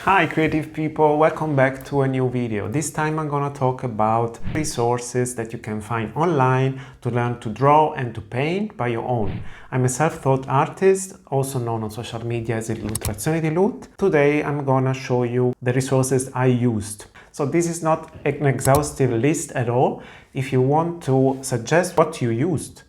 Hi creative people, welcome back to a new video. This time I'm gonna talk about resources that you can find online to learn to draw and to paint by your own. I'm a self-taught artist, also known on social media as Illustrazioni di Lut. Today I'm gonna show you the resources I used. So this is not an exhaustive list at all. If you want to suggest what you used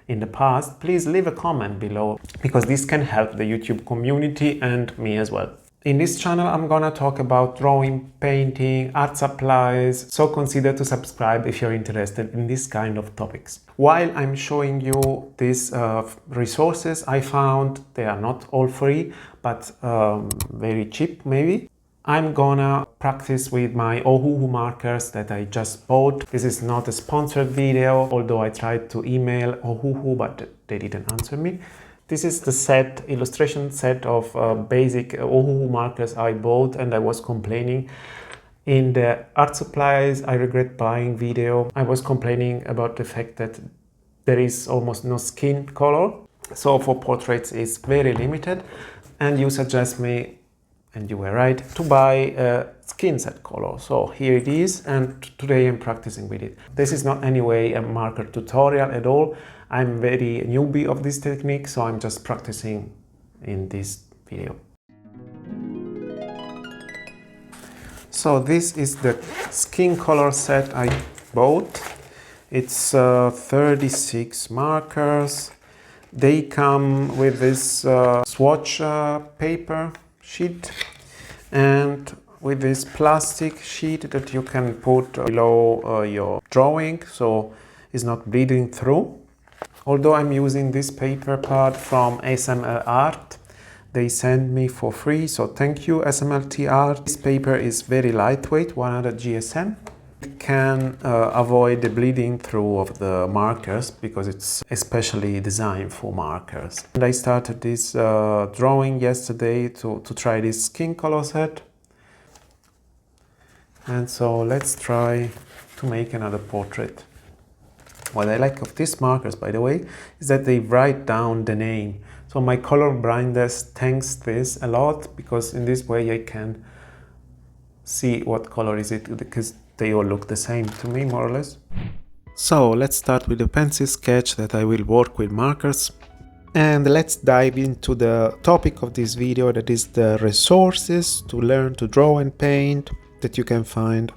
in the past, please leave a comment below because this can help the YouTube community and me as well. In this channel, I'm gonna talk about drawing, painting, art supplies, so consider to subscribe if you're interested in this kind of topics. While I'm showing you these resources I found, they are not all free, but very cheap maybe. I'm gonna practice with my Ohuhu markers that I just bought. This is not a sponsored video, although I tried to email Ohuhu, but they didn't answer me. This is the illustration set of basic Ohuhu markers I bought, and I was complaining in the art supplies I regret buying video. I was complaining about the fact that there is almost no skin color. So for portraits it's very limited, and you suggest me, and you were right, to buy a skin set color. So here it is, and today I'm practicing with it. This is not anyway a marker tutorial at all. I'm very newbie of this technique, so I'm just practicing in this video. So this is the skin color set I bought. It's 36 markers. They come with this swatch paper sheet and with this plastic sheet that you can put below your drawing, so it's not bleeding through. Although I'm using this paper part from Smlt Art, they sent me for free, so thank you Smlt Art. This paper is very lightweight, 100 GSM. It can avoid the bleeding through of the markers because it's especially designed for markers. And I started this drawing yesterday to try this skin color set. And so let's try to make another portrait. What I like of these markers, by the way, is that they write down the name. So my color blindness thanks this a lot, because in this way I can see what color is it, because they all look the same to me, more or less. So let's start with the pencil sketch that I will work with markers. And let's dive into the topic of this video, that is the resources to learn to draw and paint that you can find.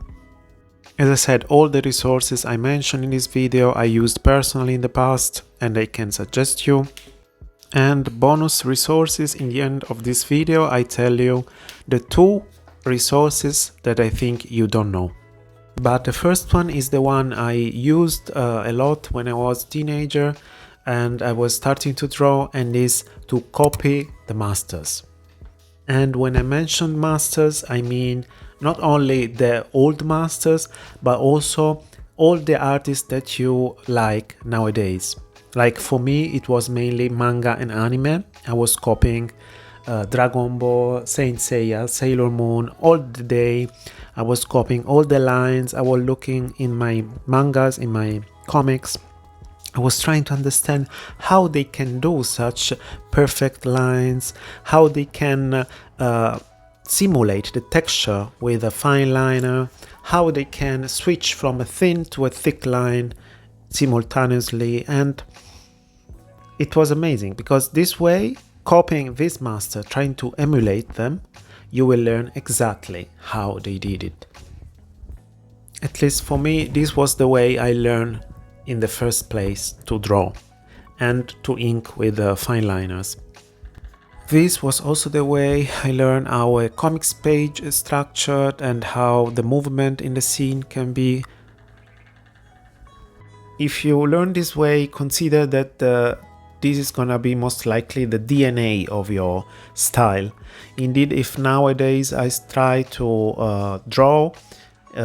As I said, all the resources I mentioned in this video I used personally in the past, and I can suggest you. And bonus resources in the end of this video, I tell you the 2 resources that I think you don't know. But the first one is the one I used a lot when I was a teenager and I was starting to draw, and is to copy the masters. And when I mention masters, I mean not only the old masters, but also all the artists that you like nowadays. Like for me, it was mainly manga and anime. I was copying Dragon Ball, Saint Seiya, Sailor Moon all the day. I was copying all the lines. I was looking in my mangas, in my comics. I was trying to understand how they can do such perfect lines, how they can simulate the texture with a fine liner, how they can switch from a thin to a thick line simultaneously. And it was amazing, because this way, copying this master, trying to emulate them, you will learn exactly how they did it. At least for me, this was the way I learned in the first place to draw and to ink with fine liners. This was also the way I learned how a comics page is structured and how the movement in the scene can be. If you learn this way, consider that this is gonna be most likely the DNA of your style. Indeed, if nowadays I try to draw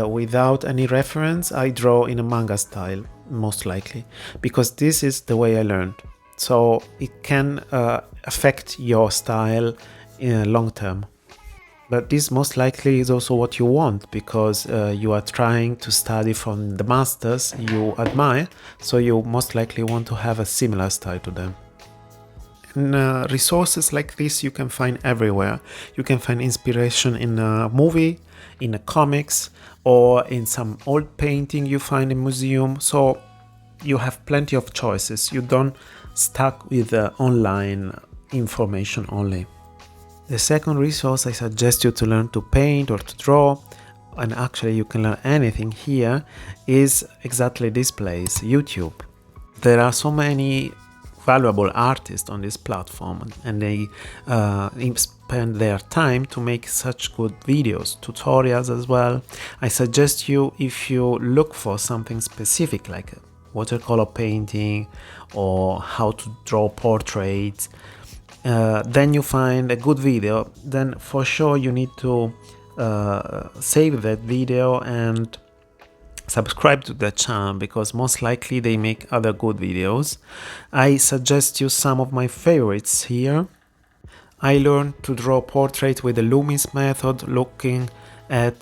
without any reference, I draw in a manga style, most likely, because this is the way I learned. So it can affect your style in long term. But this most likely is also what you want, because you are trying to study from the masters you admire, so you most likely want to have a similar style to them. And resources like this you can find everywhere. You can find inspiration in a movie, in a comics, or in some old painting you find in museum. So you have plenty of choices. You don't stuck with online information only. The second resource I suggest you to learn to paint or to draw, and actually you can learn anything here, is exactly this place, YouTube. There are so many valuable artists on this platform, and they spend their time to make such good videos, tutorials as well. I suggest you, if you look for something specific like watercolor painting or how to draw portraits, then you find a good video, then for sure you need to save that video and subscribe to that channel, because most likely they make other good videos. I suggest you some of my favorites here. I learned to draw portrait with the Loomis method looking at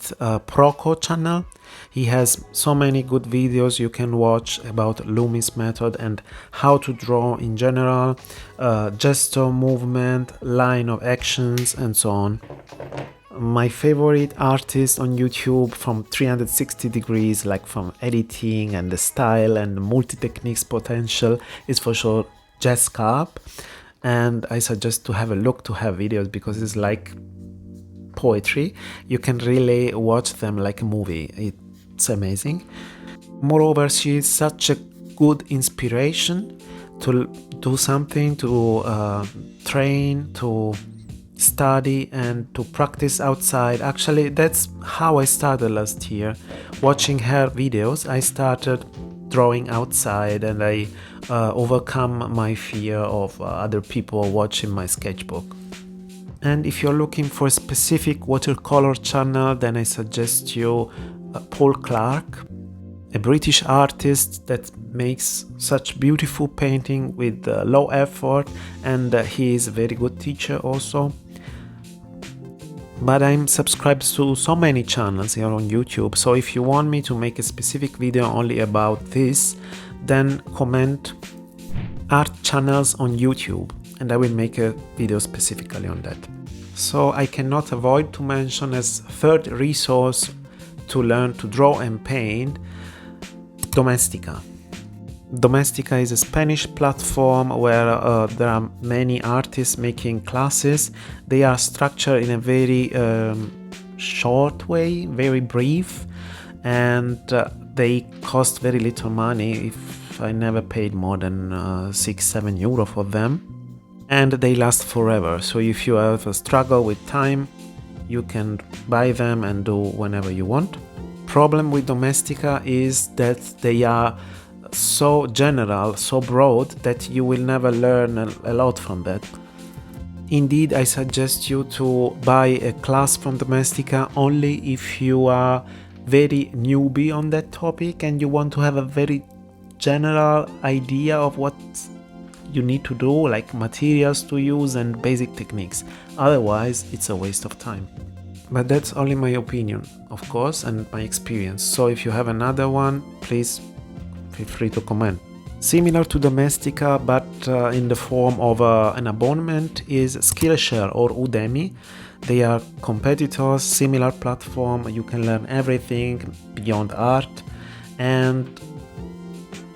Proco channel. He has so many good videos you can watch about Loomis method and how to draw in general, gesture, movement, line of actions, and so on. My favorite artist on YouTube from 360 degrees, like from editing and the style and the multi-techniques potential, is for sure Jessica, and I suggest to have a look to her videos because it's like poetry. You can really watch them like a movie. It's amazing. Moreover, she is such a good inspiration to do something, to train, to study and to practice outside. Actually, that's how I started last year. Watching her videos, I started drawing outside, and I overcome my fear of other people watching my sketchbook. And if you're looking for a specific watercolor channel, then I suggest you Paul Clark, a British artist that makes such beautiful painting with low effort, and he is a very good teacher also. But I'm subscribed to so many channels here on YouTube, so if you want me to make a specific video only about this, then comment art channels on YouTube and I will make a video specifically on that. So I cannot avoid to mention as third resource to learn to draw and paint, Domestika. Domestika is a Spanish platform where there are many artists making classes. They are structured in a very short way, very brief, and they cost very little money. If I never paid more than 6-7 euro for them, and they last forever. So if you have a struggle with time, you can buy them and do whenever you want. Problem with Domestika is that they are so general, so broad, that you will never learn a lot from that. Indeed, I suggest you to buy a class from Domestika only if you are very newbie on that topic and you want to have a very general idea of what you need to do, like materials to use and basic techniques. Otherwise, it's a waste of time. But that's only my opinion, of course, and my experience. So if you have another one, please feel free to comment. Similar to Domestika, but in the form of an abonnement, is Skillshare or Udemy. They are competitors, similar platform. You can learn everything beyond art, and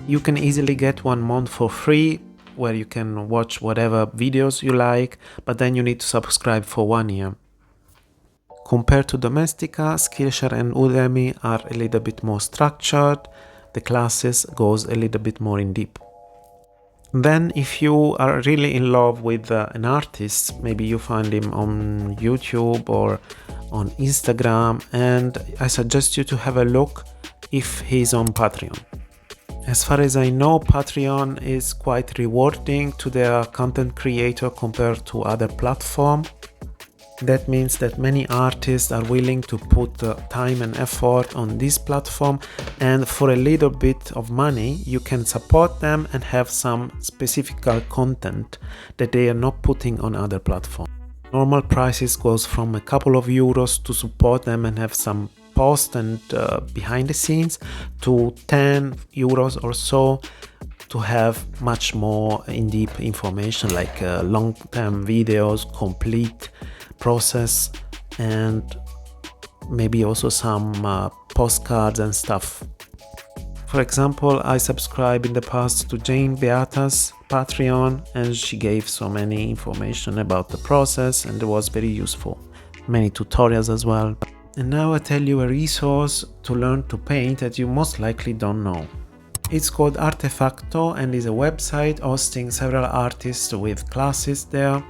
you can easily get 1 month for free, where you can watch whatever videos you like, but then you need to subscribe for 1 year. Compared to Domestika, Skillshare and Udemy are a little bit more structured. The classes goes a little bit more in deep. Then if you are really in love with an artist, maybe you find him on YouTube or on Instagram, and I suggest you to have a look if he's on Patreon. As far as I know, Patreon is quite rewarding to the content creator compared to other platforms. That means that many artists are willing to put time and effort on this platform, and for a little bit of money you can support them and have some specific content that they are not putting on other platforms. Normal prices goes from a couple of euros to support them and have some post and behind the scenes to 10 euros or so to have much more in-depth information, like long-term videos, complete process, and maybe also some postcards and stuff. For example, I subscribed in the past to Jane Beata's Patreon, and she gave so many information about the process, and it was very useful. Many tutorials as well. And now I tell you a resource to learn to paint that you most likely don't know. It's called Artefacto and is a website hosting several artists with classes there.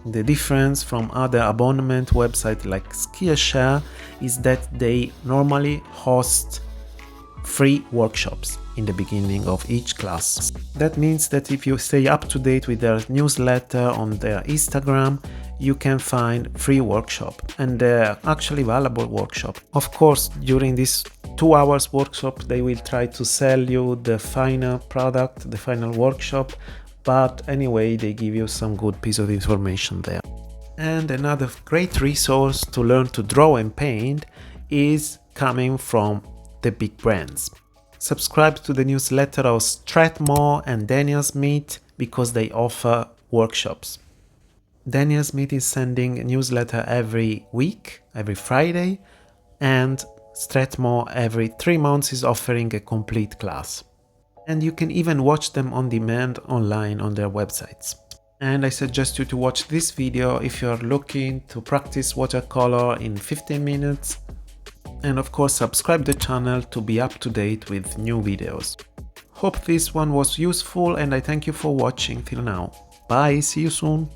The difference from other abonnement websites like Skillshare is that they normally host free workshops in the beginning of each class. That means that if you stay up to date with their newsletter on their Instagram, you can find free workshop, and they're actually valuable workshop. Of course, during this 2 hours workshop, they will try to sell you the final product, the final workshop, but anyway, they give you some good piece of information there. And another great resource to learn to draw and paint is coming from the big brands. Subscribe to the newsletter of Strathmore and Daniel Smith because they offer workshops. Daniel Smith is sending a newsletter every week, every Friday, and Strathmore every 3 months is offering a complete class. And you can even watch them on demand online on their websites. And I suggest you to watch this video if you're looking to practice watercolor in 15 minutes. And of course, subscribe the channel to be up to date with new videos. Hope this one was useful, and I thank you for watching till now. Bye, see you soon.